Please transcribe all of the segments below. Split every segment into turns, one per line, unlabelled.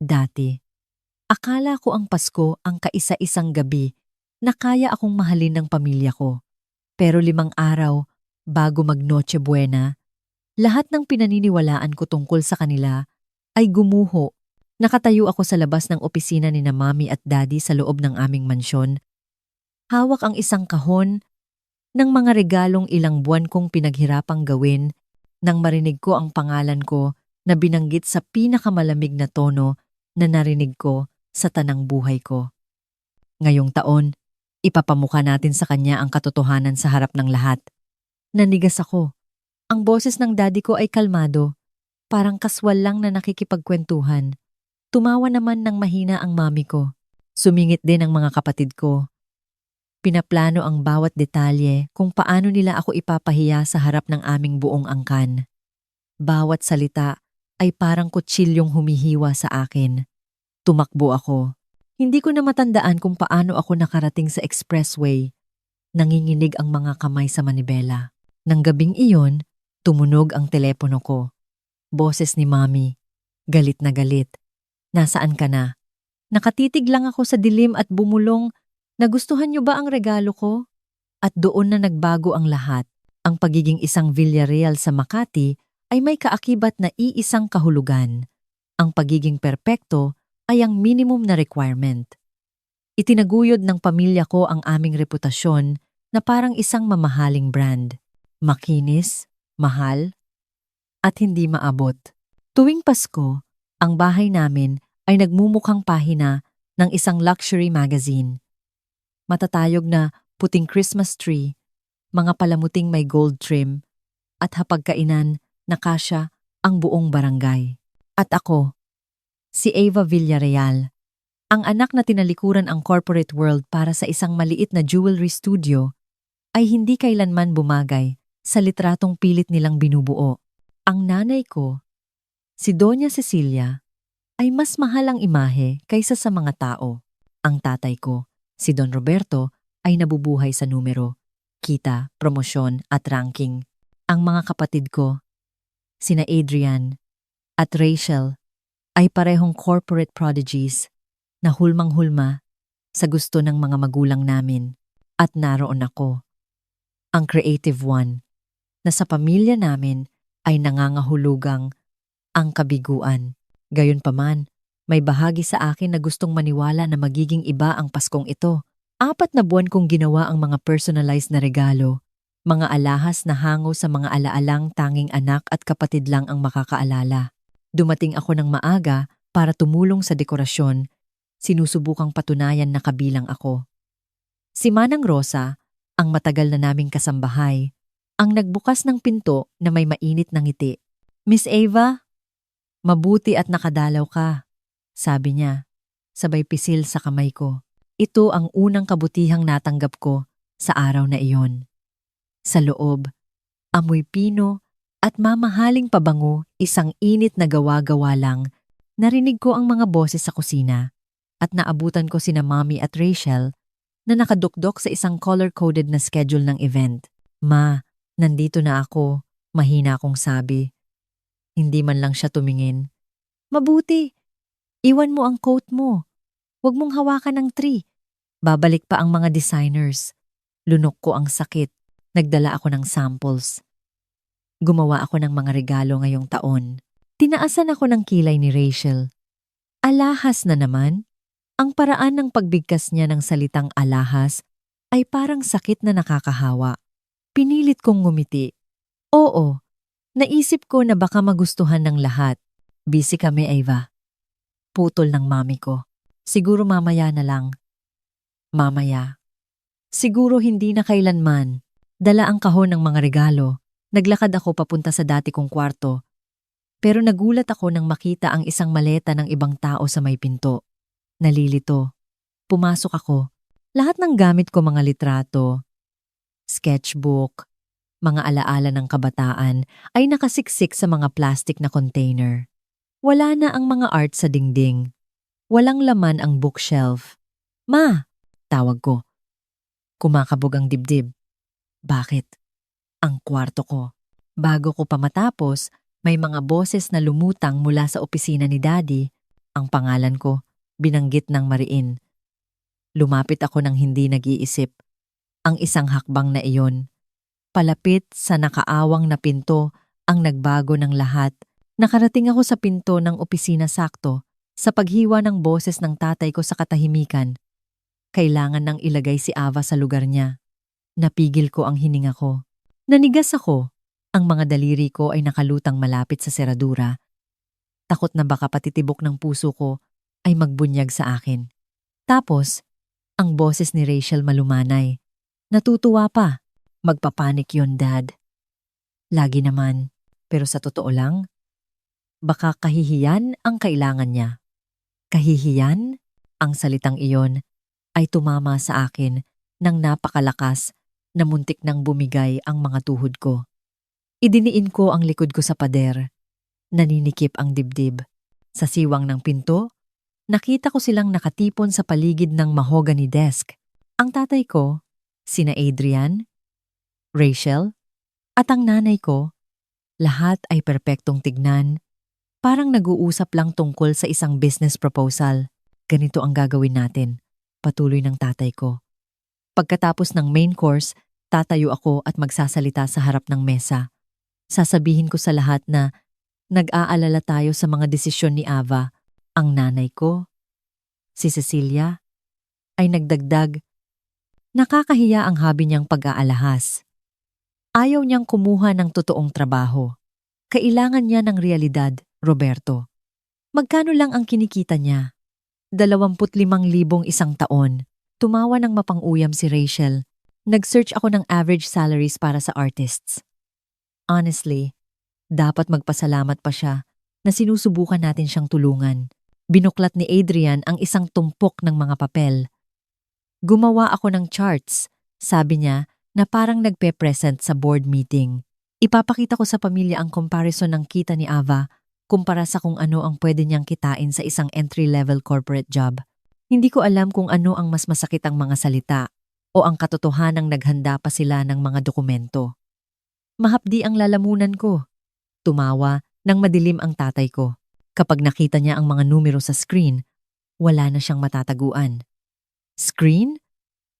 Dati, akala ko ang Pasko ang kaisa-isang gabi na kaya akong mahalin ng pamilya ko. Pero 5 araw bago mag Noche Buena, lahat ng pinaniniwalaan ko tungkol sa kanila ay gumuho. Nakatayo ako sa labas ng opisina ni na Mommy at Daddy sa loob ng aming mansyon. Hawak ang isang kahon ng mga regalong ilang buwan kong pinaghirapang gawin nang marinig ko ang pangalan ko na binanggit sa pinakamalamig na tono na narinig ko sa tanang buhay ko. Ngayong taon, ipapamukha natin sa kanya ang katotohanan sa harap ng lahat. Nanigas ako. Ang boses ng daddy ko ay kalmado, parang kaswal lang na nakikipagkwentuhan. Tumawa naman ng mahina ang mami ko. Sumingit din ang mga kapatid ko. Pinaplano ang bawat detalye kung paano nila ako ipapahiya sa harap ng aming buong angkan. Bawat salita ay parang kutsilyong humihiwa sa akin. Tumakbo ako. Hindi ko na matandaan kung paano ako nakarating sa expressway. Nanginginig ang mga kamay sa manibela. Nang gabing iyon, tumunog ang telepono ko. Boses ni Mami. Galit na galit. Nasaan ka na? Nakatitig lang ako sa dilim at bumulong, nagustuhan niyo ba ang regalo ko? At doon na nagbago ang lahat. Ang pagiging isang Villarreal sa Makati ay may kaakibat na iisang kahulugan. Ang pagiging perpekto ay ang minimum na requirement. Itinaguyod ng pamilya ko ang aming reputasyon na parang isang mamahaling brand. Makinis, mahal, at hindi maabot. Tuwing Pasko, ang bahay namin ay nagmumukhang pahina ng isang luxury magazine. Matatayog na puting Christmas tree, mga palamuting may gold trim, at hapagkainan na kasya ang buong barangay. At ako, si Eva Villarreal, ang anak na tinalikuran ang corporate world para sa isang maliit na jewelry studio, ay hindi kailanman bumagay sa litratong pilit nilang binubuo. Ang nanay ko, si Doña Cecilia, ay mas mahal ang imahe kaysa sa mga tao. Ang tatay ko, si Don Roberto, ay nabubuhay sa numero, kita, promosyon at ranking. Ang mga kapatid ko, sina Adrian at Rachel, ay parehong corporate prodigies na hulmang-hulma sa gusto ng mga magulang namin. At naroon ako, ang creative one, na sa pamilya namin ay nangangahulugang ang kabiguan. Gayunpaman, may bahagi sa akin na gustong maniwala na magiging iba ang Paskong ito. 4 na buwan kong ginawa ang mga personalized na regalo, mga alahas na hango sa mga alaalang tanging anak at kapatid lang ang makakaalala. Dumating ako ng maaga para tumulong sa dekorasyon, sinusubukang patunayan na kabilang ako. Si Manang Rosa, ang matagal na naming kasambahay, ang nagbukas ng pinto na may mainit na ngiti. Miss Eva, mabuti at nakadalaw ka, sabi niya, sabay pisil sa kamay ko. Ito ang unang kabutihang natanggap ko sa araw na iyon. Sa loob, amoy pino at mamahaling pabango, isang init na gawa-gawa lang, narinig ko ang mga boses sa kusina at naabutan ko sina Mommy at Rachel na nakadukdok sa isang color-coded na schedule ng event. Ma, nandito na ako, mahina akong sabi. Hindi man lang siya tumingin. Mabuti, iwan mo ang coat mo. Huwag mong hawakan ng tree. Babalik pa ang mga designers. Lunok ko ang sakit. Nagdala ako ng samples. Gumawa ako ng mga regalo ngayong taon. Tinaasan ako ng kilay ni Rachel. Alahas na naman. Ang paraan ng pagbigkas niya ng salitang alahas ay parang sakit na nakakahawa. Pinilit kong ngumiti. Oo, naisip ko na baka magustuhan ng lahat. Busy kami, Eva. Putol ng mami ko. Siguro mamaya na lang. Mamaya. Siguro hindi na kailanman. Dala ang kahon ng mga regalo. Naglakad ako papunta sa dati kong kwarto. Pero nagulat ako nang makita ang isang maleta ng ibang tao sa may pinto. Nalilito. Pumasok ako. Lahat ng gamit ko, mga litrato, sketchbook, mga alaala ng kabataan, ay nakasiksik sa mga plastic na container. Wala na ang mga art sa dingding. Walang laman ang bookshelf. Ma! Tawag ko. Kumakabog ang dibdib. Bakit? Ang kwarto ko. Bago ko pa matapos, may mga boses na lumutang mula sa opisina ni Daddy. Ang pangalan ko, binanggit ng mariin. Lumapit ako ng hindi nag-iisip. Ang isang hakbang na iyon. Palapit sa nakaawang na pinto ang nagbago ng lahat. Nakarating ako sa pinto ng opisina sakto sa paghiwa ng boses ng tatay ko sa katahimikan. Kailangan nang ilagay si Ava sa lugar niya. Napigil ko ang hininga ko. Nanigas ako. Ang mga daliri ko ay nakalutang malapit sa seradura. Takot na baka patitibok ng puso ko ay magbunyag sa akin. Tapos, ang boses ni Rachel malumanay. Natutuwa pa. Magpapanik yon, Dad. Lagi naman. Pero sa totoo lang, baka kahihiyan ang kailangan niya. Kahihiyan? Ang salitang iyon ay tumama sa akin ng napakalakas na muntik nang bumigay ang mga tuhod ko. Idiniin ko ang likod ko sa pader. Naninikip ang dibdib. Sa siwang ng pinto, nakita ko silang nakatipon sa paligid ng mahogany desk. Ang tatay ko, sina Adrian, Rachel, at ang nanay ko, lahat ay perpektong tignan. Parang nag-uusap lang tungkol sa isang business proposal. Ganito ang gagawin natin, patuloy ng tatay ko. Pagkatapos ng main course, tatayo ako at magsasalita sa harap ng mesa. Sasabihin ko sa lahat na nag-aalala tayo sa mga desisyon ni Ava. Ang nanay ko, si Cecilia, ay nagdagdag. Nakakahiya ang habi niyang pag-aalahas. Ayaw niyang kumuha ng totoong trabaho. Kailangan niya ng realidad, Roberto. Magkano lang ang kinikita niya? 25,000 isang taon. Tumawa ng mapang-uyam si Rachel. Nag-search ako ng average salaries para sa artists. Honestly, dapat magpasalamat pa siya na sinusubukan natin siyang tulungan. Binuklat ni Adrian ang isang tumpok ng mga papel. Gumawa ako ng charts, sabi niya, na parang nagpe-present sa board meeting. Ipapakita ko sa pamilya ang comparison ng kita ni Ava kumpara sa kung ano ang pwede niyang kitain sa isang entry-level corporate job. Hindi ko alam kung ano ang mas masakit ang mga salita o ang katotohanang naghanda pa sila ng mga dokumento. Mahapdi ang lalamunan ko. Tumawa nang madilim ang tatay ko. Kapag nakita niya ang mga numero sa screen, wala na siyang matataguan. Screen?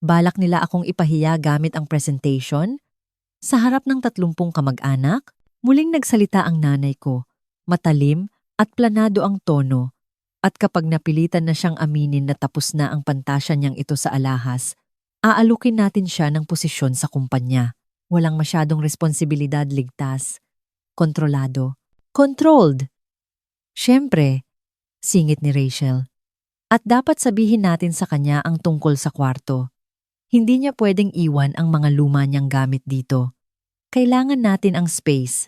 Balak nila akong ipahiya gamit ang presentation? Sa harap ng 30 kamag-anak, muling nagsalita ang nanay ko. Matalim at planado ang tono. At kapag napilitan na siyang aminin na tapos na ang pantasya niyang ito sa alahas, aalukin natin siya ng posisyon sa kumpanya. Walang masyadong responsibilidad, ligtas. Kontrolado. Controlled. Siyempre, singit ni Rachel. At dapat sabihin natin sa kanya ang tungkol sa kwarto. Hindi niya pwedeng iwan ang mga luma niyang gamit dito. Kailangan natin ang space.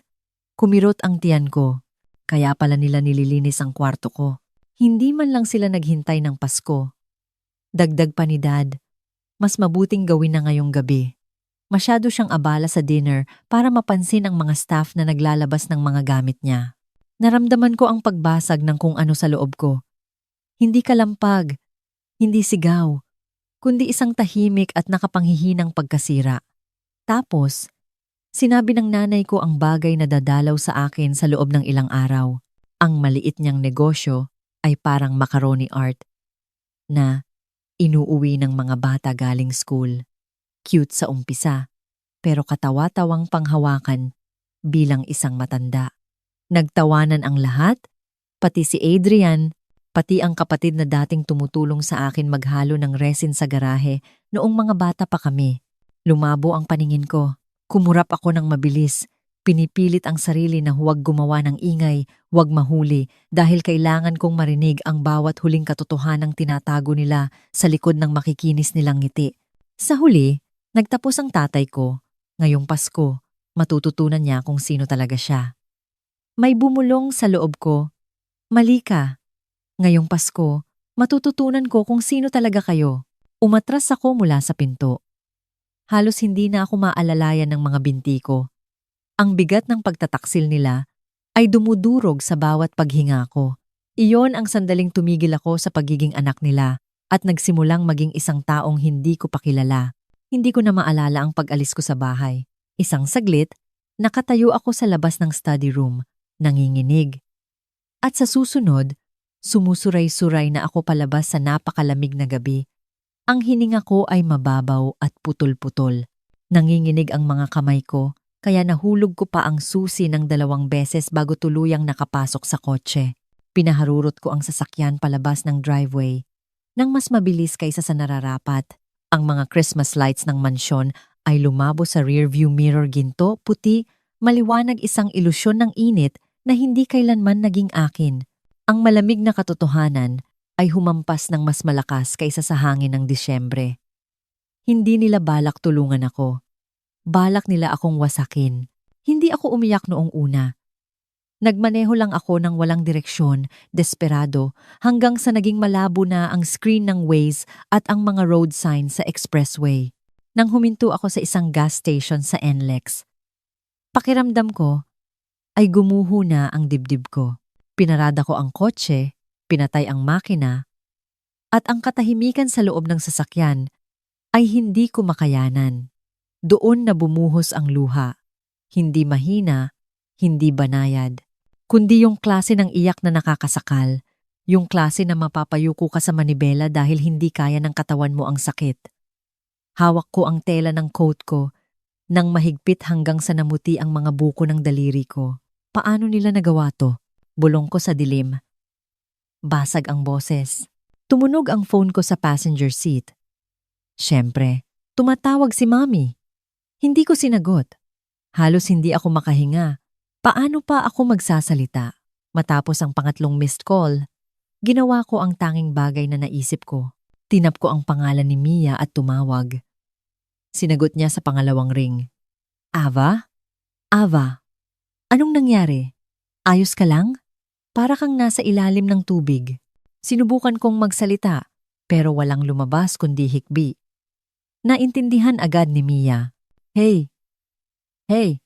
Kumirot ang tiyan ko. Kaya pala nila nililinis ang kwarto ko. Hindi man lang sila naghintay ng Pasko. Dagdag pa ni Dad, mas mabuting gawin na ngayong gabi. Masyado siyang abala sa dinner para mapansin ang mga staff na naglalabas ng mga gamit niya. Naramdaman ko ang pagbasag ng kung ano sa loob ko. Hindi kalampag, hindi sigaw, kundi isang tahimik at nakapanghihinang pagkasira. Tapos, sinabi ng nanay ko ang bagay na dadalaw sa akin sa loob ng ilang araw. Ang maliit niyang negosyo ay parang macaroni art na inuuwi ng mga bata galing school. Cute sa umpisa, pero katawa-tawang panghawakan bilang isang matanda. Nagtawanan ang lahat, pati si Adrian, pati ang kapatid na dating tumutulong sa akin maghalo ng resin sa garahe noong mga bata pa kami. Lumabo ang paningin ko. Kumurap ako ng mabilis. Pinipilit ang sarili na huwag gumawa ng ingay, huwag mahuli dahil kailangan kong marinig ang bawat huling katotohanang tinatago nila sa likod ng makikinis nilang ngiti. Sa huli, nagtapos ang tatay ko. Ngayong Pasko, matututunan niya kung sino talaga siya. May bumulong sa loob ko. Mali ka. Ngayong Pasko, matututunan ko kung sino talaga kayo. Umatras ako mula sa pinto. Halos hindi na ako maalalayan ng mga binti ko. Ang bigat ng pagtataksil nila ay dumudurog sa bawat paghinga ko. Iyon ang sandaling tumigil ako sa pagiging anak nila at nagsimulang maging isang taong hindi ko pa kilala. Hindi ko na maalala ang pag-alis ko sa bahay. Isang saglit, nakatayo ako sa labas ng study room, nanginginig. At sa susunod, Sumusuray-suray na ako palabas sa napakalamig na gabi. Ang hininga ko ay mababaw at putol-putol. Nanginginig ang mga kamay ko, kaya nahulog ko pa ang susi ng 2 beses bago tuluyang nakapasok sa kotse. Pinaharurot ko ang sasakyan palabas ng driveway nang mas mabilis kaysa sa nararapat. Ang mga Christmas lights ng mansyon ay lumabo sa rearview mirror, ginto, puti, maliwanag, isang ilusyon ng init na hindi kailanman naging akin. Ang malamig na katotohanan ay humampas ng mas malakas kaysa sa hangin ng Disyembre. Hindi nila balak tulungan ako. Balak nila akong wasakin. Hindi ako umiyak noong una. Nagmaneho lang ako ng walang direksyon, desperado, hanggang sa naging malabo na ang screen ng Waze at ang mga road signs sa expressway. Nang huminto ako sa isang gas station sa NLEX, pakiramdam ko ay gumuho na ang dibdib ko. Pinarada ko ang kotse, pinatay ang makina, at ang katahimikan sa loob ng sasakyan ay hindi ko makayanan. Doon na bumuhos ang luha. Hindi mahina, hindi banayad, kundi yung klase ng iyak na nakakasakal, yung klase na mapapayuko ka sa manibela dahil hindi kaya ng katawan mo ang sakit. Hawak ko ang tela ng coat ko nang mahigpit hanggang sa namuti ang mga buko ng daliri ko. Paano nila nagawa to? Bulong ko sa dilim. Basag ang boses. Tumunog ang phone ko sa passenger seat. Siyempre, tumatawag si Mami. Hindi ko sinagot. Halos hindi ako makahinga. Paano pa ako magsasalita? Matapos ang pangatlong missed call, ginawa ko ang tanging bagay na naisip ko. Tinap ko ang pangalan ni Mia at tumawag. Sinagot niya sa pangalawang ring. Ava? Ava, anong nangyari? Ayos ka lang? Para kang nasa ilalim ng tubig. Sinubukan kong magsalita, pero walang lumabas kundi hikbi. Naintindihan agad ni Mia. Hey! Hey!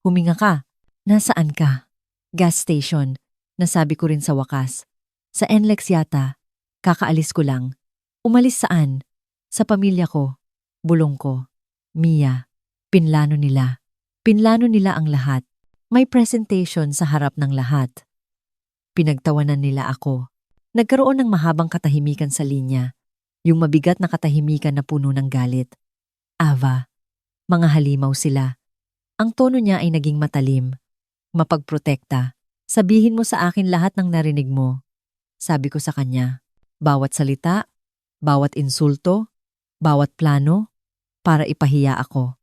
Huminga ka. Nasaan ka? Gas station. Nasabi ko rin sa wakas. Sa NLEX yata. Kakaalis ko lang. Umalis saan? Sa pamilya ko. Bulong ko. Mia, pinlano nila. Pinlano nila ang lahat. May presentation sa harap ng lahat. Pinagtawanan nila ako. Nagkaroon ng mahabang katahimikan sa linya. Yung mabigat na katahimikan na puno ng galit. Ava, mga halimaw sila. Ang tono niya ay naging matalim. Mapagprotekta. Sabihin mo sa akin lahat ng narinig mo. Sabi ko sa kanya. Bawat salita, bawat insulto, bawat plano, para ipahiya ako.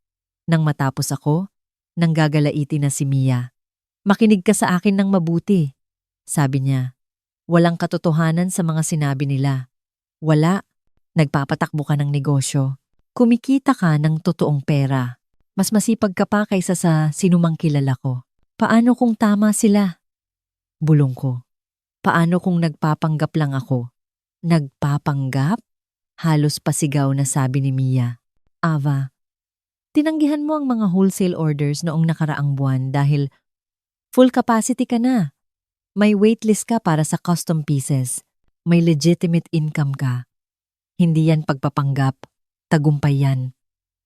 Nang matapos ako, nang gagalaiti na si Mia. Makinig ka sa akin ng mabuti. Sabi niya. Walang katotohanan sa mga sinabi nila. Wala. Nagpapatakbo ka ng negosyo. Kumikita ka ng totoong pera. Mas masipag ka pa kaysa sa sinumang kilala ko. Paano kung tama sila? Bulong ko. Paano kung nagpapanggap lang ako? Nagpapanggap? Halos pasigaw na sabi ni Mia. Ava, tinanggihan mo ang mga wholesale orders noong nakaraang buwan dahil full capacity ka na. May waitlist ka para sa custom pieces. May legitimate income ka. Hindi yan pagpapanggap. Tagumpay yan.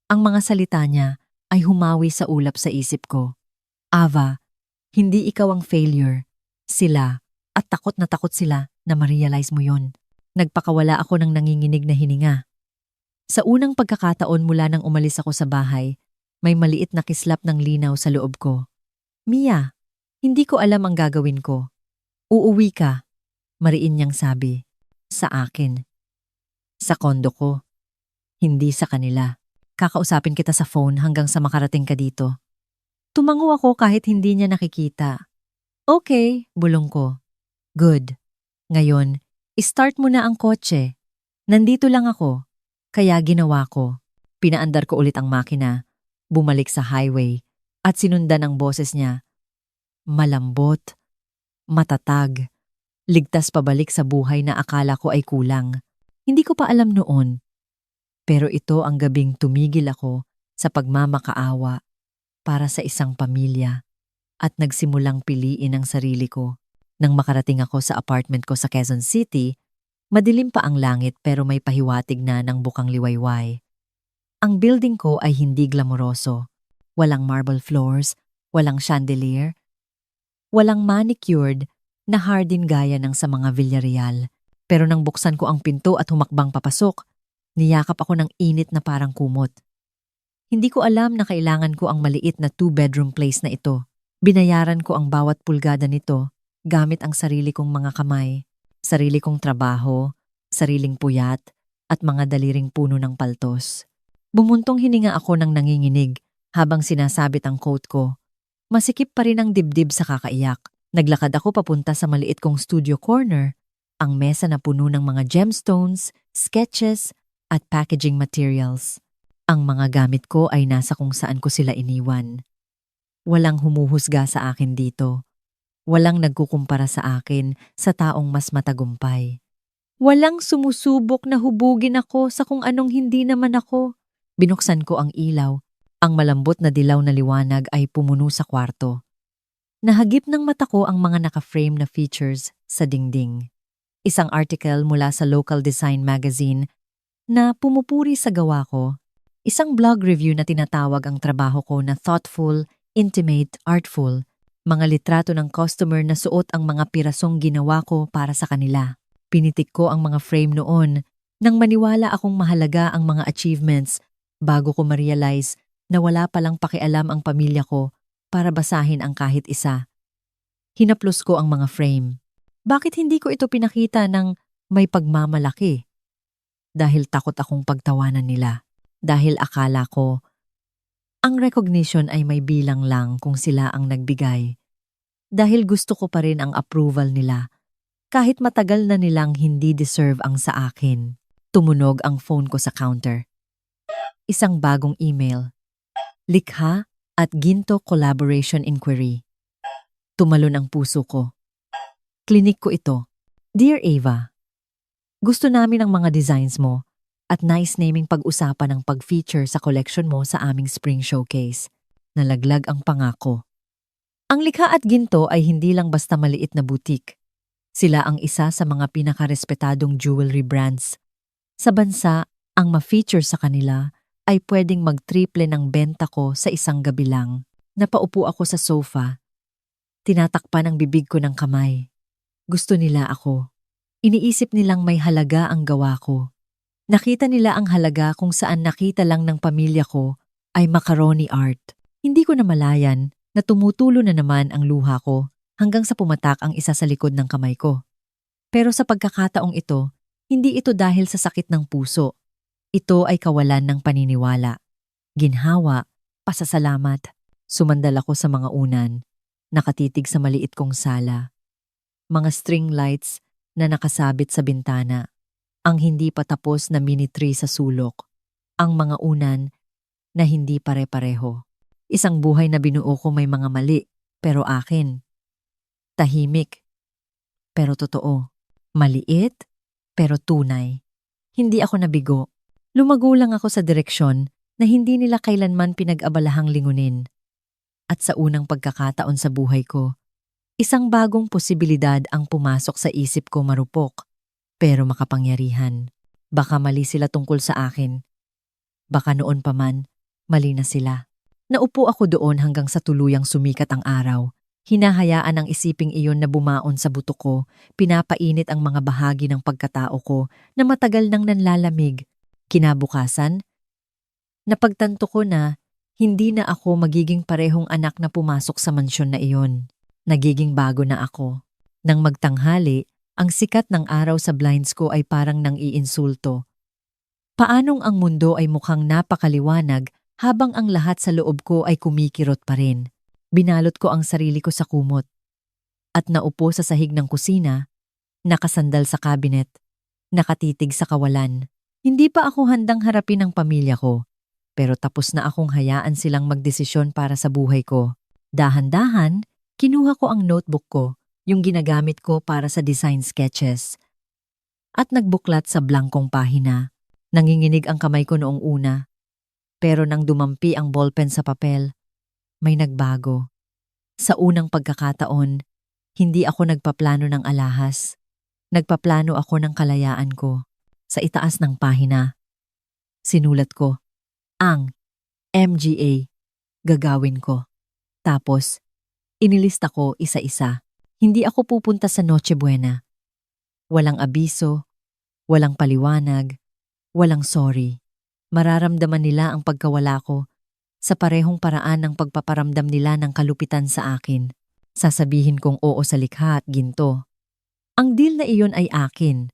Ang mga salita niya ay humawi sa ulap sa isip ko. Ava, hindi ikaw ang failure. Sila, at takot na takot sila na ma-realize mo yon. Nagpakawala ako ng nanginginig na hininga. Sa unang pagkakataon mula nang umalis ako sa bahay, may maliit na kislap ng linaw sa loob ko. Mia, hindi ko alam ang gagawin ko. Uuwi ka, mariin niyang sabi. Sa akin. Sa kondo ko. Hindi sa kanila. Kakausapin kita sa phone hanggang sa makarating ka dito. Tumango ako kahit hindi niya nakikita. Okay, bulong ko. Good. Ngayon, start mo na ang kotse. Nandito lang ako. Kaya ginawa ko. Pinaandar ko ulit ang makina. Bumalik sa highway. At sinundan ang boses niya. Malambot. Matatag. Ligtas pabalik sa buhay na akala ko ay kulang. Hindi ko pa alam noon. Pero ito ang gabing tumigil ako sa pagmamakaawa para sa isang pamilya at nagsimulang piliin ang sarili ko. Nang makarating ako sa apartment ko sa Quezon City, madilim pa ang langit pero may pahiwatig na ng bukang liwayway. Ang building ko ay hindi glamoroso. Walang marble floors, walang chandelier, walang manicured na hardin gaya ng sa mga Villarreal. Pero nang buksan ko ang pinto at humakbang papasok, niyakap ako ng init na parang kumot. Hindi ko alam na kailangan ko ang maliit na two-bedroom place na ito. Binayaran ko ang bawat pulgada nito gamit ang sarili kong mga kamay, sarili kong trabaho, sariling puyat, at mga daliring puno ng paltos. Bumuntong hininga ako ng nanginginig habang sinasabit ang coat ko. Masikip pa rin ang dibdib sa kakaiyak. Naglakad ako papunta sa maliit kong studio corner, ang mesa na puno ng mga gemstones, sketches, at packaging materials. Ang mga gamit ko ay nasa kung saan ko sila iniwan. Walang humuhusga sa akin dito. Walang nagkukumpara sa akin sa taong mas matagumpay. Walang sumusubok na hubugin ako sa kung anong hindi naman ako. Binuksan ko ang ilaw. Ang malambot na dilaw na liwanag ay pumuno sa kwarto. Nahagip ng mata ko ang mga naka-frame na features sa dingding. Isang article mula sa local design magazine na pumupuri sa gawa ko. Isang blog review na tinatawag ang trabaho ko na thoughtful, intimate, artful. Mga litrato ng customer na suot ang mga pirasong ginawa ko para sa kanila. Pinitik ko ang mga frame noon nang maniwala akong mahalaga ang mga achievements bago ko ma-realize na wala palang pakialam ang pamilya ko para basahin ang kahit isa. Hinaplos ko ang mga frame. Bakit hindi ko ito pinakita ng may pagmamalaki? Dahil takot akong pagtawanan nila. Dahil akala ko, ang recognition ay may bilang lang kung sila ang nagbigay. Dahil gusto ko pa rin ang approval nila, kahit matagal na nilang hindi deserve ang sa akin. Tumunog ang phone ko sa counter. Isang bagong email. Likha at Ginto Collaboration Inquiry. Tumalon ang puso ko. Klinik ko ito. Dear Ava, gusto namin ang mga designs mo at nice naming pag-usapan ang pag-feature sa collection mo sa aming spring showcase. Nalaglag ang pangako. Ang Likha at Ginto ay hindi lang basta maliit na boutique. Sila ang isa sa mga pinakarespetadong jewelry brands. Sa bansa, ang ma-feature sa kanila ay pwedeng mag-triple ng benta ko sa isang gabi lang. Napaupo ako sa sofa. Tinatakpan ang bibig ko ng kamay. Gusto nila ako. Iniisip nilang may halaga ang gawa ko. Nakita nila ang halaga kung saan nakita lang ng pamilya ko ay macaroni art. Hindi ko namalayan na tumutulo na naman ang luha ko hanggang sa pumatak ang isa sa likod ng kamay ko. Pero sa pagkakataong ito, hindi ito dahil sa sakit ng puso. Ito ay kawalan ng paniniwala. Ginhawa, pasasalamat. Sumandal ako sa mga unan, nakatitig sa maliit kong sala. Mga string lights na nakasabit sa bintana. Ang hindi pa tapos na mini tree sa sulok. Ang mga unan na hindi pare-pareho. Isang buhay na binuo ko may mga mali, pero akin. Tahimik, pero totoo. Maliit, pero tunay. Hindi ako nabigo. Lumago lang ako sa direksyon na hindi nila kailanman pinag-abalahang lingunin. At sa unang pagkakataon sa buhay ko, isang bagong posibilidad ang pumasok sa isip ko marupok, pero makapangyarihan. Baka mali sila tungkol sa akin. Baka noon pa man, mali na sila. Naupo ako doon hanggang sa tuluyang sumikat ang araw. Hinahayaan ang isiping iyon na bumaon sa buto ko, pinapainit ang mga bahagi ng pagkatao ko na matagal nang nanlalamig. Kinabukasan, napagtanto ko na hindi na ako magiging parehong anak na pumasok sa mansyon na iyon. Nagiging bago na ako. Nang magtanghali, ang sikat ng araw sa blinds ko ay parang nang iinsulto. Paanong ang mundo ay mukhang napakaliwanag habang ang lahat sa loob ko ay kumikirot pa rin. Binalot ko ang sarili ko sa kumot. At naupo sa sahig ng kusina, nakasandal sa kabinet, nakatitig sa kawalan. Hindi pa ako handang harapin ang pamilya ko, pero tapos na akong hayaan silang magdesisyon para sa buhay ko. Dahan-dahan, kinuha ko ang notebook ko, yung ginagamit ko para sa design sketches. At nagbuklat sa blankong pahina. Nanginginig ang kamay ko noong una. Pero nang dumampi ang ballpen sa papel, may nagbago. Sa unang pagkakataon, hindi ako nagpaplano ng alahas. Nagpaplano ako ng kalayaan ko. Sa itaas ng pahina, sinulat ko, ang MGA, gagawin ko. Tapos, inilista ko isa-isa. Hindi ako pupunta sa Noche Buena. Walang abiso, walang paliwanag, walang sorry. Mararamdaman nila ang pagkawala ko sa parehong paraan ng pagpaparamdam nila ng kalupitan sa akin. Sasabihin kong oo sa likha at ginto. Ang deal na iyon ay akin,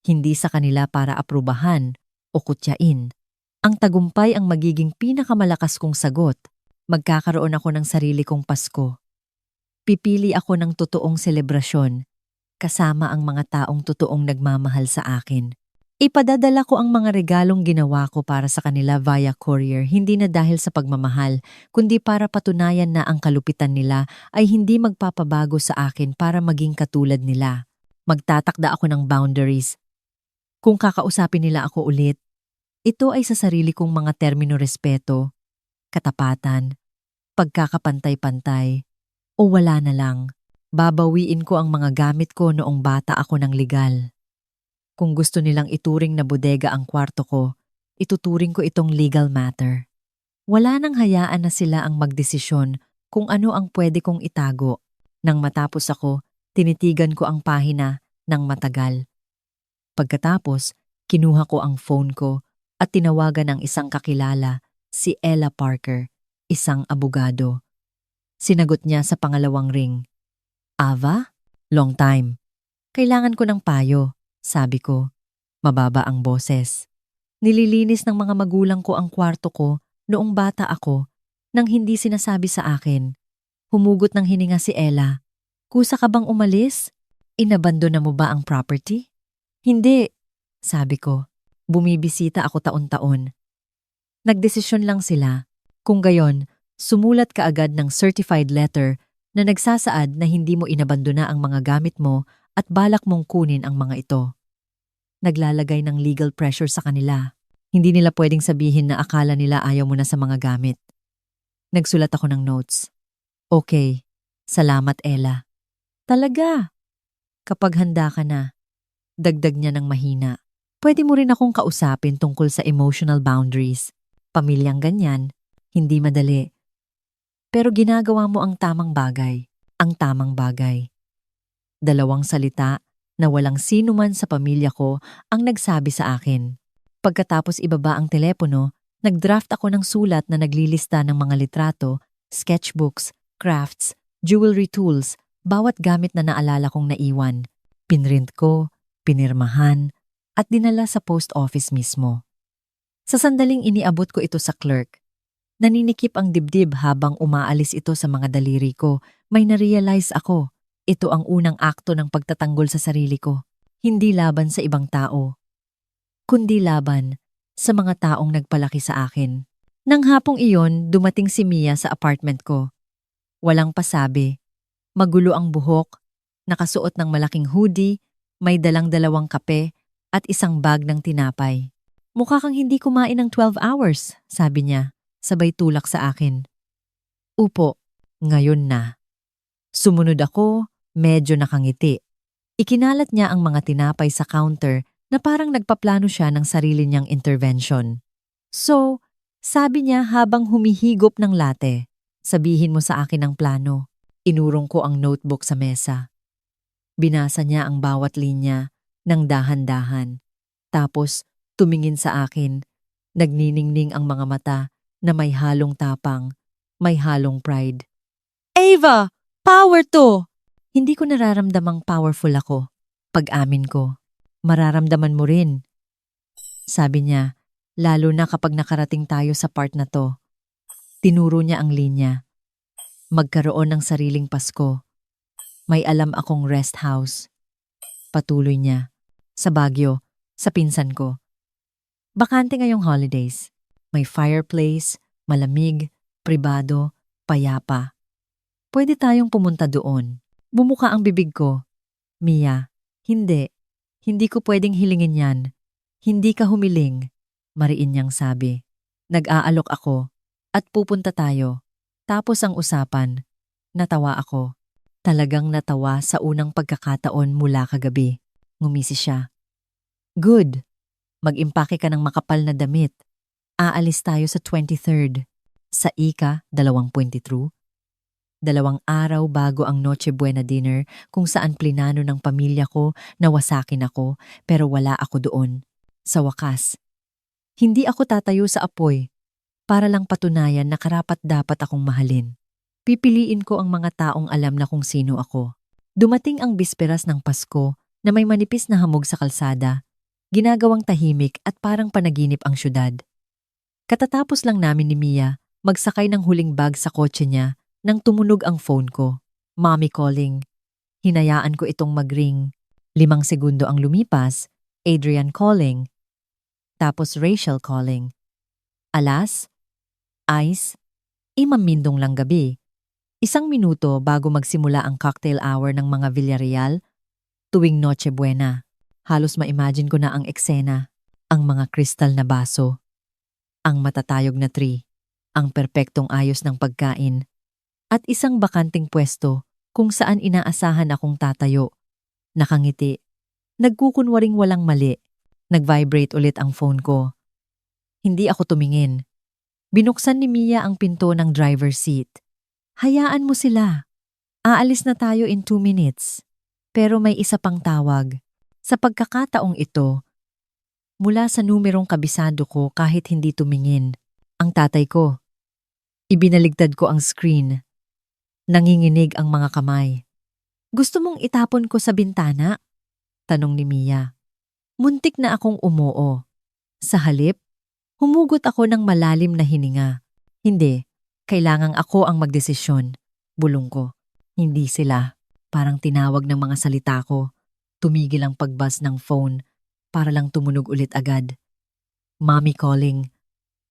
hindi sa kanila para aprubahan o kutyain. Ang tagumpay ang magiging pinakamalakas kong sagot. Magkakaroon ako ng sarili kong Pasko. Pipili ako ng totoong selebrasyon, kasama ang mga taong totoong nagmamahal sa akin. Ipadadala ko ang mga regalong ginawa ko para sa kanila via courier, hindi na dahil sa pagmamahal, kundi para patunayan na ang kalupitan nila ay hindi magpapabago sa akin para maging katulad nila. Magtatakda ako ng boundaries. Kung kakausapin nila ako ulit, ito ay sa sarili kong mga termino respeto, katapatan, pagkakapantay-pantay, o wala na lang. Babawiin ko ang mga gamit ko noong bata ako ng legal. Kung gusto nilang ituring na bodega ang kwarto ko, ituturing ko itong legal matter. Wala nang hayaan na sila ang magdesisyon kung ano ang pwede kong itago. Nang matapos ako, tinitigan ko ang pahina ng matagal. Pagkatapos, kinuha ko ang phone ko at tinawagan ang isang kakilala, si Ella Parker, isang abogado. Sinagot niya sa pangalawang ring. Ava? Long time. Kailangan ko ng payo. Sabi ko, mababa ang boses. Nililinis ng mga magulang ko ang kwarto ko noong bata ako nang hindi sinasabi sa akin. Humugot ng hininga si Ella. Kusa ka bang umalis? Inabandona mo ba ang property? Hindi, sabi ko. Bumibisita ako taon-taon. Nagdesisyon lang sila. Kung gayon, sumulat ka agad ng certified letter na nagsasaad na hindi mo inabandona ang mga gamit mo at balak mong kunin ang mga ito. Naglalagay ng legal pressure sa kanila. Hindi nila pwedeng sabihin na akala nila ayaw mo na sa mga gamit. Nagsulat ako ng notes. Okay, salamat Ella. Talaga? Kapag handa ka na, dagdag niya ng mahina. Pwede mo rin akong kausapin tungkol sa emotional boundaries. Pamilyang ganyan, hindi madali. Pero ginagawa mo ang tamang bagay. Ang tamang bagay. 2 salita na walang sino man sa pamilya ko ang nagsabi sa akin. Pagkatapos ibaba ang telepono, nagdraft ako ng sulat na naglilista ng mga litrato, sketchbooks, crafts, jewelry tools, bawat gamit na naalala kong naiwan. Pinrint ko, pinirmahan, at dinala sa post office mismo. Sa sandaling iniabot ko ito sa clerk, naninikip ang dibdib habang umaalis ito sa mga daliri ko. May narealize ako. Ito ang unang akto ng pagtatanggol sa sarili ko. Hindi laban sa ibang tao, kundi laban sa mga taong nagpalaki sa akin. Nang hapong iyon, dumating si Mia sa apartment ko. Walang pasabi. Magulo ang buhok, nakasuot ng malaking hoodie, may dalang 2 kape at isang bag ng tinapay. Mukha kang hindi kumain ng 12 hours, sabi niya, sabay tulak sa akin. Upo, ngayon na. Sumunod ako, medyo nakangiti. Ikinalat niya ang mga tinapay sa counter na parang nagpaplano siya ng sarili niyang intervention. So, sabi niya habang humihigop ng latte, sabihin mo sa akin ang plano. Inurong ko ang notebook sa mesa. Binasa niya ang bawat linya ng dahan-dahan. Tapos, tumingin sa akin. Nagniningning ang mga mata na may halong tapang, may halong pride. Ava! Power to! Hindi ko nararamdamang powerful ako. Pag-amin ko, mararamdaman mo rin. Sabi niya, lalo na kapag nakarating tayo sa part na to. Tinuro niya ang linya. Magkaroon ng sariling Pasko. May alam akong rest house. Patuloy niya. Sa Baguio, sa pinsan ko. Bakante ngayong holidays. May fireplace, malamig, pribado, payapa. Pwede tayong pumunta doon. Bumuka ang bibig ko. Mia, hindi. Hindi ko pwedeng hilingin yan. Hindi ka humiling, mariin niyang sabi. Nag-aalok ako at pupunta tayo. Tapos ang usapan. Natawa ako. Talagang natawa sa unang pagkakataon mula kagabi. Ngumisi siya. Good. Mag-impake ka ng makapal na damit. Aalis tayo sa 23rd. Sa Ika, 20 true. 2 araw bago ang Noche Buena dinner kung saan plinano ng pamilya ko na wasakin ako pero wala ako doon. Sa wakas, hindi ako tatayo sa apoy para lang patunayan na karapat-dapat akong mahalin. Pipiliin ko ang mga taong alam na kung sino ako. Dumating ang bisperas ng Pasko na may manipis na hamog sa kalsada, ginagawang tahimik at parang panaginip ang syudad. Katatapos lang namin ni Mia magsakay ng huling bag sa kotse niya nang tumunog ang phone ko. Mommy calling. Hinayaan ko itong mag-ring. 5 segundo ang lumipas, Adrian calling. Tapos Rachel calling. Alas, Ice, imamindong lang gabi. 1 minuto bago magsimula ang cocktail hour ng mga Villarreal, tuwing Noche Buena. Halos ma-imagine ko na ang eksena, ang mga kristal na baso, ang matatayog na tree, ang perpektong ayos ng pagkain, at isang bakanting pwesto kung saan inaasahan akong tatayo. Nakangiti, nagkukunwaring walang mali, nag-vibrate ulit ang phone ko. Hindi ako tumingin. Binuksan ni Mia ang pinto ng driver's seat. Hayaan mo sila. Aalis na tayo in 2 minutes. Pero may isa pang tawag. Sa pagkakataong ito, mula sa numerong kabisado ko kahit hindi tumingin, ang tatay ko. Ibinaligtad ko ang screen. Nanginginig ang mga kamay. Gusto mong itapon ko sa bintana? Tanong ni Mia. Muntik na akong umuo. Sa halip, humugot ako ng malalim na hininga. Hindi. Kailangang ako ang magdesisyon. Bulong ko. Hindi sila. Parang tinawag ng mga salita ko. Tumigil ang pagbuzz ng phone para lang tumunog ulit agad. Mommy calling.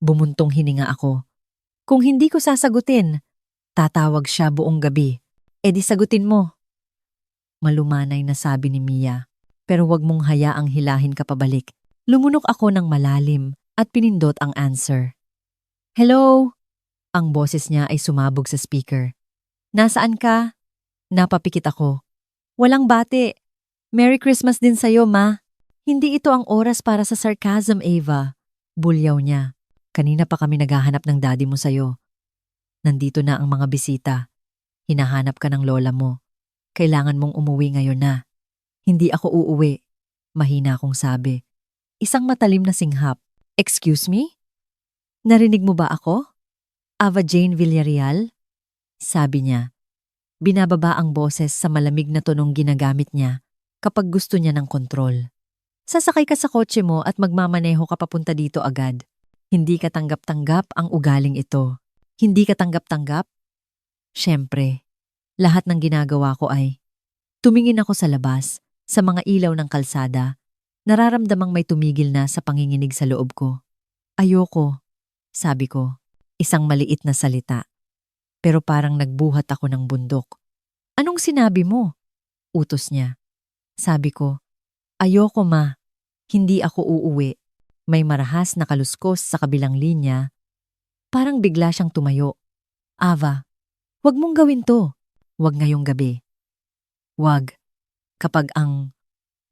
Bumuntong hininga ako. Kung hindi ko sasagutin, tatawag siya buong gabi. E di sagutin mo. Malumanay na sabi ni Mia. Pero wag mong hayaang hilahin ka pabalik. Lumunok ako ng malalim at pinindot ang answer. Hello? Ang boses niya ay sumabog sa speaker. Nasaan ka? Napapikit ako. Walang bate. Merry Christmas din sa'yo, ma. Hindi ito ang oras para sa sarcasm, Ava. Bulyaw niya. Kanina pa kami naghahanap ng daddy mo sa'yo. Nandito na ang mga bisita. Hinahanap ka ng lola mo. Kailangan mong umuwi ngayon na. Hindi ako uuwi. Mahina akong sabi. Isang matalim na singhap. Excuse me? Narinig mo ba ako? Ava Jane Villarreal? Sabi niya. Binababa ang boses sa malamig na tonong ginagamit niya kapag gusto niya ng kontrol. Sasakay ka sa kotse mo at magmamaneho ka papunta dito agad. Hindi ka tanggap-tanggap ang ugaling ito. Hindi ka tanggap-tanggap? Siyempre, lahat ng ginagawa ko ay tumingin ako sa labas, sa mga ilaw ng kalsada, nararamdamang may tumigil na sa panginginig sa loob ko. Ayoko, sabi ko. Isang maliit na salita. Pero parang nagbuhat ako ng bundok. Anong sinabi mo? Utos niya. Sabi ko, ayoko ma. Hindi ako uuwi. May marahas na kaluskos sa kabilang linya. Parang bigla siyang tumayo. Ava, wag mong gawin to. Wag ngayong gabi. Wag. Kapag ang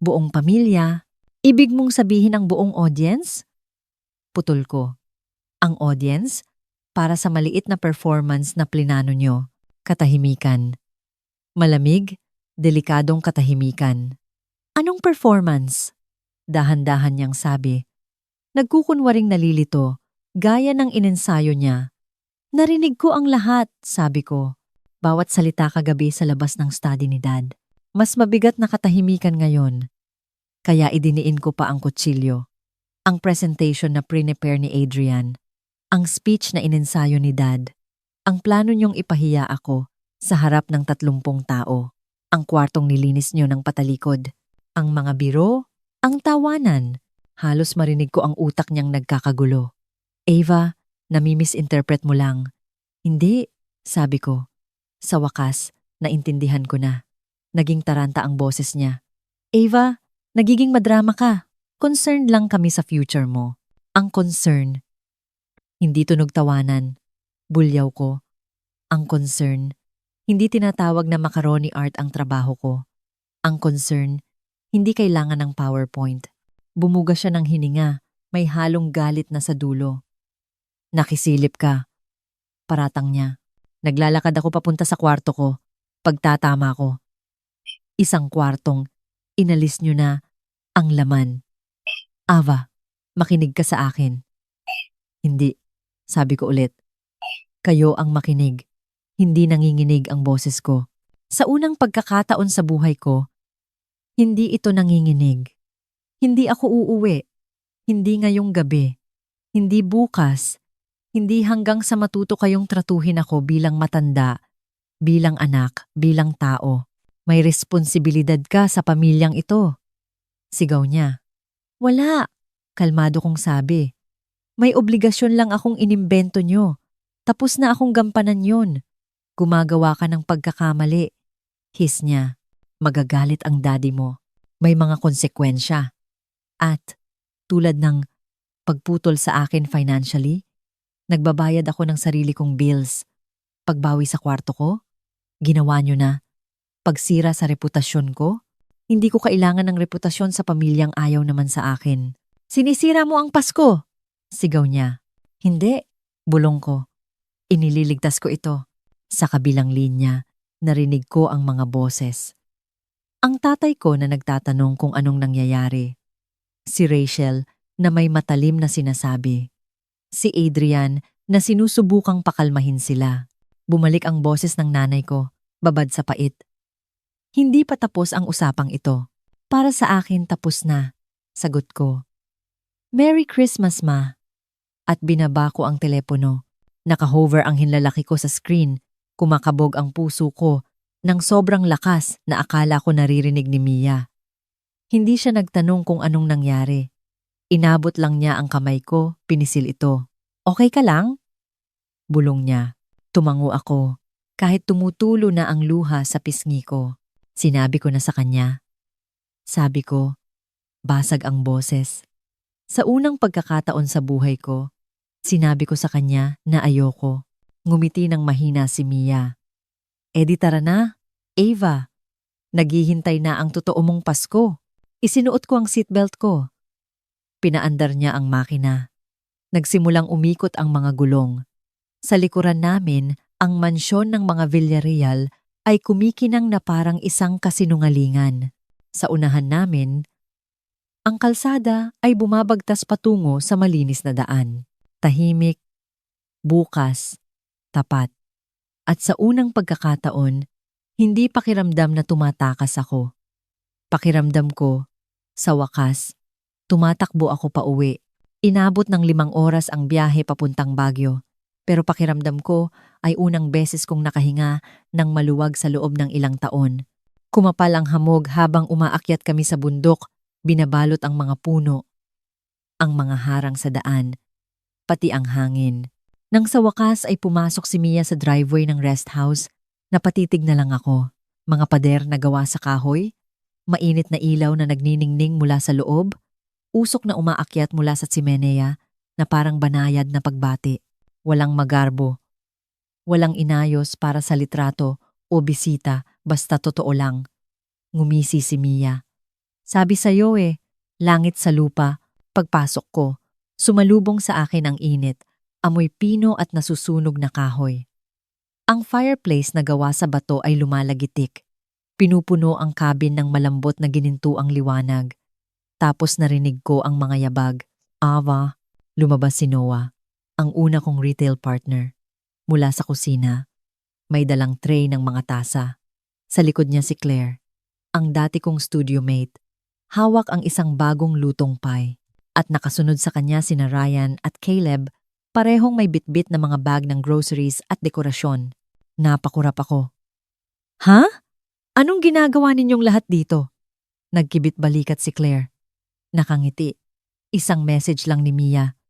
buong pamilya, ibig mong sabihin ang buong audience? Putol ko. Ang audience? Para sa maliit na performance na plinano nyo, katahimikan. Malamig, delikadong katahimikan. Anong performance? Dahan-dahan niyang sabi. Nagkukunwaring nalilito, gaya ng inensayo niya. Narinig ko ang lahat, sabi ko. Bawat salita kagabi sa labas ng study ni Dad. Mas mabigat na katahimikan ngayon. Kaya idiniin ko pa ang kutsilyo. Ang presentation na prepare ni Adrian. Ang speech na inensayo ni Dad. Ang plano niyong ipahiya ako sa harap ng 30 tao. Ang kwartong nilinis niyo ng patalikod. Ang mga biro, ang tawanan. Halos marinig ko ang utak niyang nagkakagulo. Ava, nami-misinterpret mo lang. Hindi, sabi ko. Sa wakas, naintindihan ko na. Naging taranta ang boses niya. Ava, nagiging madrama ka. Concerned lang kami sa future mo. Ang concern. Hindi tunog tawanan. Bulyaw ko. Ang concern. Hindi tinatawag na macaroni art ang trabaho ko. Ang concern. Hindi kailangan ng PowerPoint. Bumuga siya ng hininga. May halong galit na sa dulo. Nakisilip ka. Paratang niya. Naglalakad ako papunta sa kwarto ko. Pagtatama ko, isang kwartong inalis niyo na ang laman. Ava, makinig ka sa akin. Hindi, sabi ko ulit. Kayo ang makinig. Hindi nanginginig ang boses ko. Sa unang pagkakataon sa buhay ko, hindi ito nanginginig. Hindi ako uuwi. Hindi ngayong gabi. Hindi bukas. Hindi hanggang sa matuto kayong tratuhin ako bilang matanda, bilang anak, bilang tao. May responsibilidad ka sa pamilyang ito. Sigaw niya. Wala, kalmado kong sabi. May obligasyon lang akong inimbento nyo. Tapos na akong gampanan yon. Gumagawa ka ng pagkakamali. His niya, magagalit ang daddy mo. May mga konsekwensya. At, tulad ng pagputol sa akin financially, nagbabayad ako ng sarili kong bills. Pagbawi sa kwarto ko, ginawa nyo na. Pagsira sa reputasyon ko, hindi ko kailangan ng reputasyon sa pamilyang ayaw naman sa akin. Sinisira mo ang Pasko! Sigaw niya. Hindi, bulong ko. Inililigtas ko ito. Sa kabilang linya, narinig ko ang mga boses. Ang tatay ko na nagtatanong kung anong nangyayari. Si Rachel na may matalim na sinasabi. Si Adrian na sinusubukang pakalmahin sila. Bumalik ang boses ng nanay ko, babad sa pait. Hindi pa tapos ang usapang ito. Para sa akin tapos na, sagot ko. Merry Christmas, Ma. At binaba ko ang telepono. Nakahover ang hinlalaki ko sa screen. Kumakabog ang puso ko ng sobrang lakas na akala ko naririnig ni Mia. Hindi siya nagtanong kung anong nangyari. Inabot lang niya ang kamay ko, pinisil ito. Okay ka lang? Bulong niya. Tumango ako, kahit tumutulo na ang luha sa pisngi ko. Sinabi ko na sa kanya. Sabi ko, basag ang boses. Sa unang pagkakataon sa buhay ko, sinabi ko sa kanya na ayoko. Ngumiti ng mahina si Mia. Edi tara na, Ava. Naghihintay na ang totoo mong Pasko. Isinuot ko ang seatbelt ko. Pinaandar niya ang makina. Nagsimulang umikot ang mga gulong. Sa likuran namin, ang mansyon ng mga Villarreal ay kumikinang na parang isang kasinungalingan. Sa unahan namin, ang kalsada ay bumabagtas patungo sa malinis na daan. Tahimik, bukas, tapat. At sa unang pagkakataon, hindi pakiramdam na tumatakas ako. Pakiramdam ko, sa wakas, tumatakbo ako pa uwi. Inabot ng 5 oras ang biyahe papuntang Baguio. Pero pakiramdam ko ay unang beses kong nakahinga ng maluwag sa loob ng ilang taon. Kumapal ang hamog habang umaakyat kami sa bundok, binabalot ang mga puno, ang mga harang sa daan, pati ang hangin. Nang sa wakas ay pumasok si Mia sa driveway ng rest house, napatitig na lang ako. Mga pader na gawa sa kahoy, mainit na ilaw na nagniningning mula sa loob, usok na umaakyat mula sa tsimenea na parang banayad na pagbati. Walang magarbo, walang inayos para sa litrato o bisita, basta totoo lang. Ngumisi si Mia. Sabi sa'yo langit sa lupa. Pagpasok ko, sumalubong sa akin ang init, amoy pino at nasusunog na kahoy. Ang fireplace na gawa sa bato ay lumalagitik. Pinupuno ang cabin ng malambot na ginintuang liwanag. Tapos narinig ko ang mga yabag. Ava, lumabas si Noah, ang una kong retail partner. Mula sa kusina, may dalang tray ng mga tasa. Sa likod niya si Claire, ang dati kong studio mate. Hawak ang isang bagong lutong pie. At nakasunod sa kanya sina Ryan at Caleb, parehong may bitbit na mga bag ng groceries at dekorasyon. Napakurap ako. Ha? Anong ginagawa ninyong lahat dito? Nagkibit balikat si Claire. Nakangiti. Isang message lang ni Mia.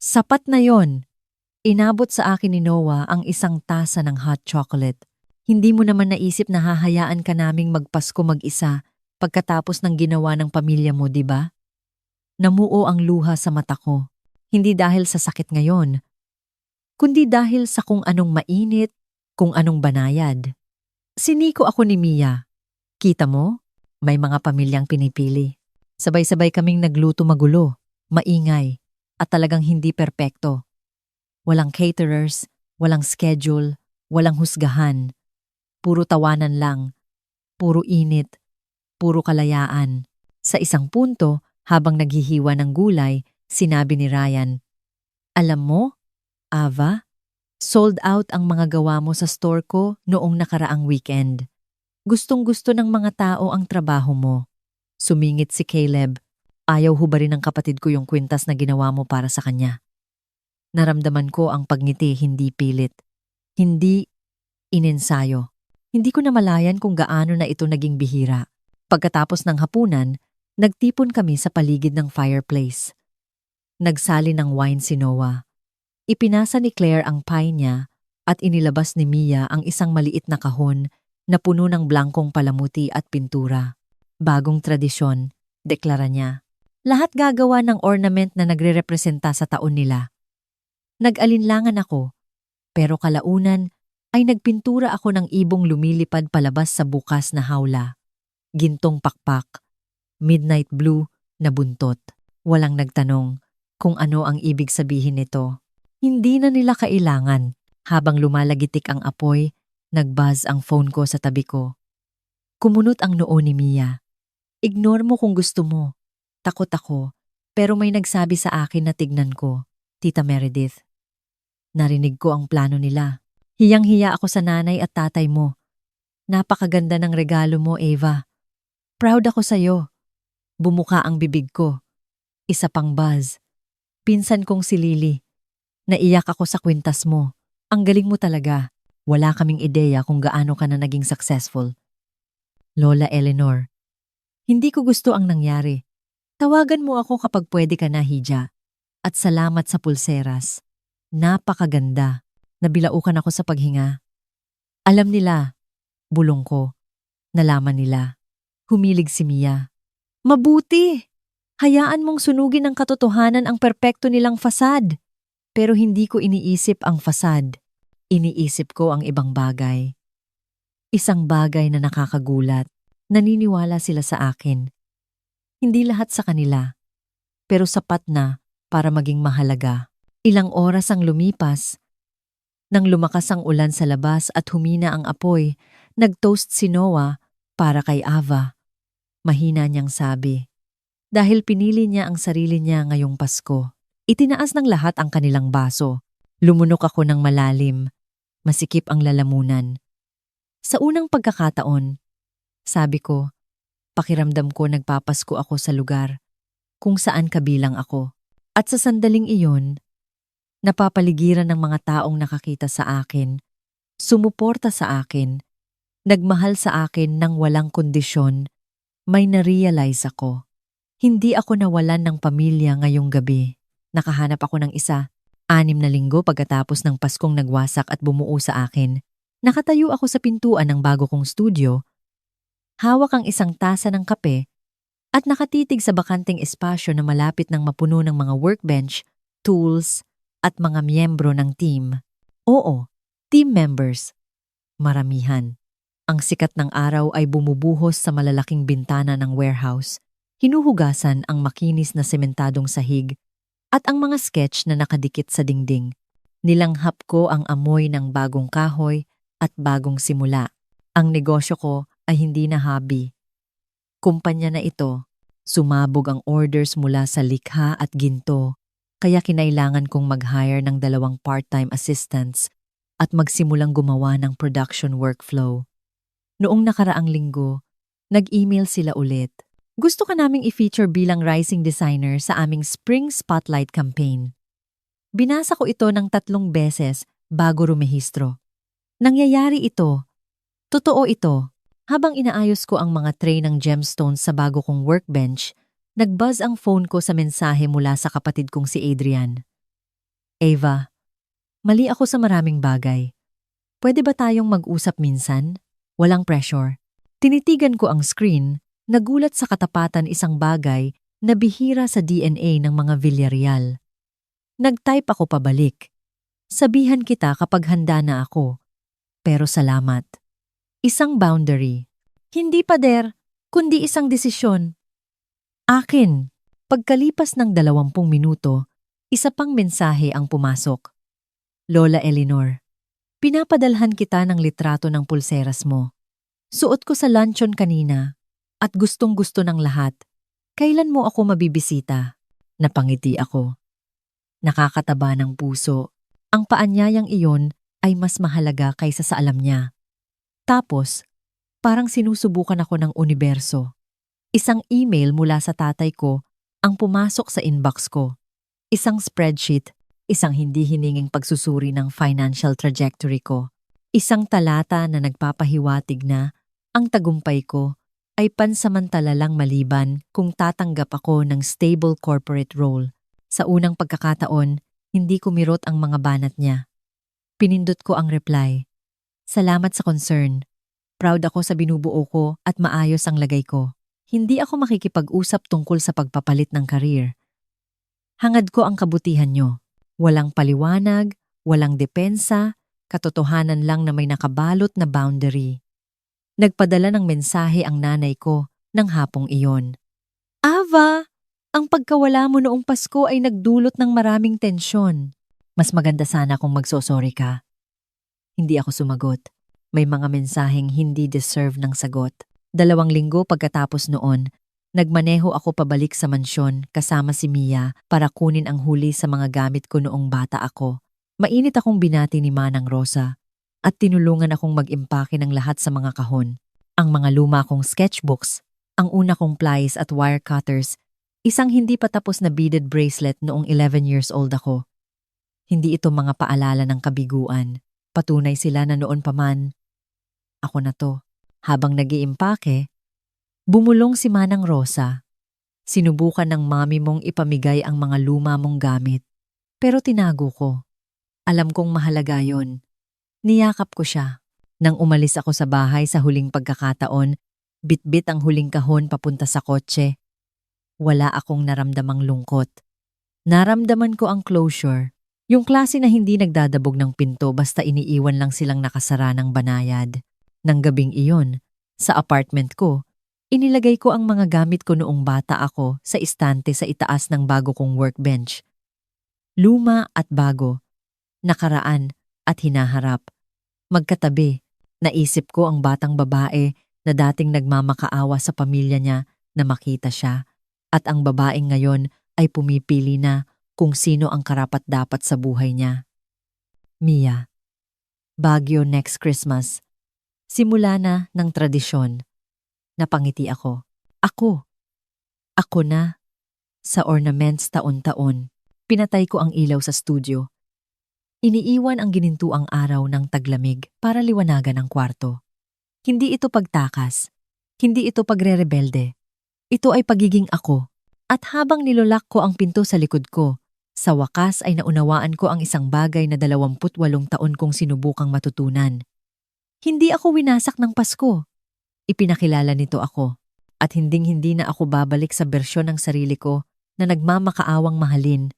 Sapat na yon. Inabot sa akin ni Noah ang isang tasa ng hot chocolate. Hindi mo naman naisip na hahayaan ka naming magpasko mag-isa pagkatapos ng ginawa ng pamilya mo, di ba? Namuo ang luha sa mata ko. Hindi dahil sa sakit ngayon, kundi dahil sa kung anong mainit, kung anong banayad. Siniko ako ni Mia. Kita mo? May mga pamilyang pinipili. Sabay-sabay kaming nagluto magulo, maingay, at talagang hindi perpekto. Walang caterers, walang schedule, Walang husgahan, puro tawanan lang, puro init, puro kalayaan. Sa isang punto, habang naghihiwa ng gulay, sinabi ni Ryan, "Alam mo, Ava, sold out ang mga gawa mo sa store ko noong nakaraang weekend. Gustong-gusto ng mga tao ang trabaho mo." Sumingit si Caleb. "Ayaw hubarin ng kapatid ko yung kwintas na ginawa mo para sa kanya." Naramdaman ko ang pagngiti, hindi pilit. Hindi inensayo. Hindi ko namalayan kung gaano na ito naging bihira. Pagkatapos ng hapunan, nagtipon kami sa paligid ng fireplace. Nagsali ng wine si Noah. Ipinasa ni Claire ang pie niya at inilabas ni Mia ang isang maliit na kahon na puno ng blangkong palamuti at pintura. "Bagong tradisyon," deklara niya. "Lahat gagawa ng ornament na nagrerepresenta sa taon nila." Nag-alinlangan ako, pero kalaunan ay nagpintura ako ng ibong lumilipad palabas sa bukas na hawla. Gintong pakpak, midnight blue na buntot. Walang nagtanong kung ano ang ibig sabihin nito. Hindi na nila kailangan. Habang lumalagitik ang apoy, nagbuzz ang phone ko sa tabi ko. Kumunot ang noo ni Mia. "Ignore mo kung gusto mo." Takot ako, pero may nagsabi sa akin na tignan ko. "Tita Meredith." Narinig ko ang plano nila. "Hiyang-hiya ako sa nanay at tatay mo. Napakaganda ng regalo mo, Ava. Proud ako sa'yo." Bumuka ang bibig ko. Isa pang buzz. "Pinsan kong si Lily. Naiyak ako sa kwintas mo. Ang galing mo talaga. Wala kaming ideya kung gaano ka na naging successful." "Lola Eleanor, hindi ko gusto ang nangyari. Tawagan mo ako kapag pwede ka na, Hija. At salamat sa pulseras. Napakaganda." Nabilaukan ako sa paghinga. "Alam nila." Bulong ko. "Nalaman nila." Humilig si Mia. "Mabuti! Hayaan mong sunugin ng katotohanan ang perpekto nilang fasad." Pero hindi ko iniisip ang fasad. Iniisip ko ang ibang bagay. Isang bagay na nakakagulat. Naniniwala sila sa akin. Hindi lahat sa kanila, pero sapat na para maging mahalaga. Ilang oras ang lumipas. Nang lumakas ang ulan sa labas at humina ang apoy, nag-toast si Noah para kay Ava. Mahina niyang sabi. Dahil pinili niya ang sarili niya ngayong Pasko. Itinaas ng lahat ang kanilang baso. Lumunok ako ng malalim. Masikip ang lalamunan. Sa unang pagkakataon, sabi ko, pakiramdam ko nagpapasko ako sa lugar kung saan kabilang ako. At sa sandaling iyon, napapaligiran ng mga taong nakakita sa akin, sumuporta sa akin, nagmahal sa akin ng walang kondisyon. May na-realize ako. Hindi ako nawalan ng pamilya ngayong gabi. Nakahanap ako ng isa. 6 na linggo pagkatapos ng Paskong nagwasak at bumuo sa akin. Nakatayo ako sa pintuan ng bago kong studio. Hawak ang isang tasa ng kape at nakatitig sa bakanting espasyo na malapit ng mapuno ng mga workbench, tools, at mga miyembro ng team. Oo, team members. Maramihan. Ang sikat ng araw ay bumubuhos sa malalaking bintana ng warehouse. Hinuhugasan ang makinis na sementadong sahig at ang mga sketch na nakadikit sa dingding. Nilanghap ko ang amoy ng bagong kahoy at bagong simula. Ang negosyo ko ay hindi na hobby. Kumpanya na ito. Sumabog ang orders mula sa likha at ginto, kaya kinailangan kong mag-hire ng 2 part-time assistants at magsimulang gumawa ng production workflow. Noong nakaraang linggo, nag-email sila ulit. Gusto ka naming i-feature bilang rising designer sa aming Spring Spotlight campaign. Binasa ko ito ng 3 beses bago rumehistro. Nangyayari ito. Totoo ito. Habang inaayos ko ang mga tray ng gemstones sa bago kong workbench, nagbuzz ang phone ko sa mensahe mula sa kapatid kong si Adrian. "Ava, mali ako sa maraming bagay. Pwede ba tayong mag-usap minsan? Walang pressure." Tinitigan ko ang screen. Nagulat sa katapatan isang bagay na bihira sa DNA ng mga Villarreal. Nag-type ako pabalik. "Sabihan kita kapag handa na ako. Pero salamat." Isang boundary. Hindi pader, kundi isang desisyon. Akin. Pagkalipas ng 20 minuto, isa pang mensahe ang pumasok. "Lola Eleanor, Pinapadalhan kita ng litrato ng pulseras mo. Suot ko sa luncheon kanina at gustong-gusto ng lahat. Kailan mo ako mabibisita? Napangiti ako. Nakakataba ng puso. Ang paanyayang iyon ay mas mahalaga kaysa sa alam niya. Tapos, parang sinusubukan ako ng universo. Isang email mula sa tatay ko ang pumasok sa inbox ko. Isang spreadsheet, isang hindi hininging pagsusuri ng financial trajectory ko. Isang talata na nagpapahiwatig na ang tagumpay ko ay pansamantala lang maliban kung tatanggap ako ng stable corporate role. Sa unang pagkakataon, hindi ko mirot ang mga banat niya. Pinindot ko ang reply. Salamat sa concern. Proud ako sa binubuo ko at maayos ang lagay ko. Hindi ako makikipag-usap tungkol sa pagpapalit ng career. Hangad ko ang kabutihan nyo. Walang paliwanag, walang depensa, katotohanan lang na may nakabalot na boundary. Nagpadala ng mensahe ang nanay ko ng hapong iyon. Ava, ang pagkawala mo noong Pasko ay nagdulot ng maraming tensyon. Mas maganda sana kung magsosorry ka. Hindi ako sumagot. May mga mensaheng hindi deserve ng sagot. 2 linggo pagkatapos noon, nagmaneho ako pabalik sa mansyon kasama si Mia para kunin ang huli sa mga gamit ko noong bata ako. Mainit akong binati ni Manang Rosa at tinulungan akong mag-impake ng lahat sa mga kahon. Ang mga luma kong sketchbooks, ang una kong pliers at wire cutters, isang hindi pa tapos na beaded bracelet noong 11 years old ako. Hindi ito mga paalala ng kabiguan. Patunay sila na noon pa man. Ako na to. Habang nag-iimpake, bumulong si Manang Rosa. Sinubukan ng mami mong ipamigay ang mga luma mong gamit. Pero tinago ko. Alam kong mahalaga yon. Niyakap ko siya. Nang umalis ako sa bahay sa huling pagkakataon, bitbit ang huling kahon papunta sa kotse. Wala akong naramdamang lungkot. Naramdaman ko ang closure. Yung klase na hindi nagdadabog ng pinto basta iniiwan lang silang nakasara ng banayad. Nang gabing iyon, sa apartment ko, inilagay ko ang mga gamit ko noong bata ako sa istante sa itaas ng bago kong workbench. Luma at bago, nakaraan at hinaharap. Magkatabi, naisip ko ang batang babae na dating nagmamakaawa sa pamilya niya na makita siya at ang babaeng ngayon ay pumipili na kung sino ang karapat-dapat sa buhay niya. Mia. Baguio next Christmas. Simula na ng tradisyon. Napangiti ako. Ako na. Sa ornaments taon-taon. Pinatay ko ang ilaw sa studio. Iniiwan ang ginintuang araw ng taglamig para liwanagan ang kwarto. Hindi ito pagtakas. Hindi ito pagre-rebelde. Ito ay pagiging ako. At habang nilolak ko ang pinto sa likod ko, sa wakas ay naunawaan ko ang isang bagay na 28 taon kong sinubukang matutunan. Hindi ako winasak ng Pasko. Ipinakilala nito ako. At hinding-hindi na ako babalik sa bersyon ng sarili ko na nagmamakaawang mahalin.